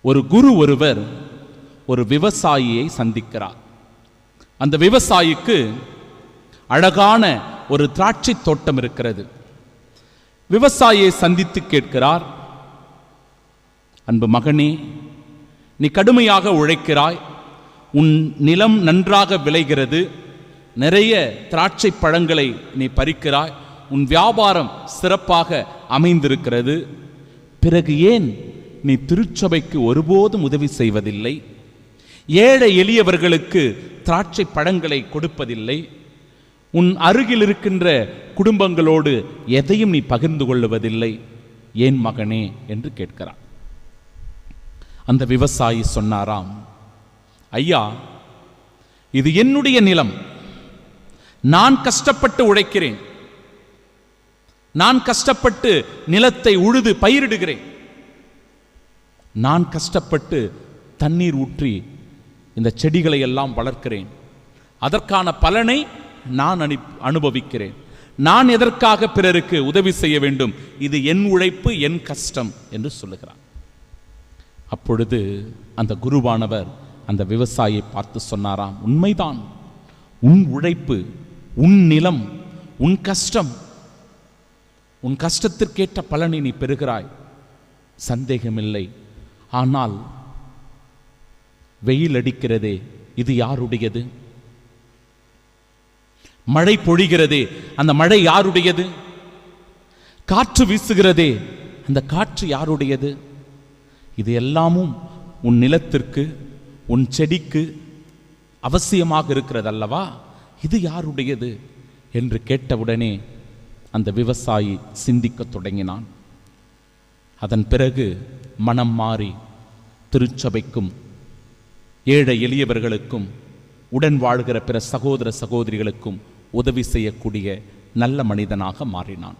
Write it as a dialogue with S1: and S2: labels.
S1: ஒரு குரு ஒருவர் ஒரு விவசாயியை சந்திக்கிறார். அந்த விவசாயிக்கு அழகான ஒரு திராட்சை தோட்டம் இருக்கிறது. விவசாயியை சந்தித்து கேட்கிறார், அன்பு மகனே, நீ கடுமையாக உழைக்கிறாய், உன் நிலம் நன்றாக விளைகிறது, நிறைய திராட்சை பழங்களை நீ பறிக்கிறாய், உன் வியாபாரம் சிறப்பாக அமைந்திருக்கிறது. பிறகு ஏன் நீ திருச்சபைக்கு ஒருபோதும் உதவி செய்வதில்லை? ஏழை எளியவர்களுக்கு திராட்சை பழங்களை கொடுப்பதில்லை? உன் அருகில் இருக்கின்ற குடும்பங்களோடு எதையும் நீ பகிர்ந்து கொள்வதில்லை, ஏன் மகனே என்று கேட்கிறார். அந்த விவசாயி சொன்னாராம், ஐயா, இது என்னுடைய நிலம், நான் கஷ்டப்பட்டு உழைக்கிறேன், நான் கஷ்டப்பட்டு நிலத்தை உழுது பயிரிடுகிறேன், நான் கஷ்டப்பட்டு தண்ணீர் ஊற்றி இந்த செடிகளை எல்லாம் வளர்க்கிறேன், அதற்கான பலனை நான் அனுபவிக்கிறேன், நான் எதற்காக பிறருக்கு உதவி செய்ய வேண்டும்? இது என் உழைப்பு, என் கஷ்டம் என்று சொல்லுகிறார். அப்பொழுது அந்த குருவானவர் அந்த விவசாயியை பார்த்து சொன்னாராம், உண்மைதான், உன் உழைப்பு, உன் நிலம், உன் கஷ்டம், உன் கஷ்டத்திற்கேற்ற பலனை நீ பெறுகிறாய், சந்தேகமில்லை. ஆனால் வெயில் அடிக்கிறதே, இது யாருடையது? மழை பொழிகிறதே, அந்த மழை யாருடையது? காற்று வீசுகிறதே, அந்த காற்று யாருடையது? இது எல்லாமும் உன் நிலத்திற்கு, உன் செடிக்கு அவசியமாக இருக்கிறது அல்லவா? இது யாருடையது என்று கேட்டவுடனே அந்த விவசாயி சிந்திக்க தொடங்கினான். அதன் பிறகு மனம் மாறி திருச்சபைக்கும் ஏழை எளியவர்களுக்கும் உடன் வாழ்கிற பிற சகோதர சகோதரிகளுக்கும் உதவி செய்யக்கூடிய நல்ல மனிதனாக மாறினான்.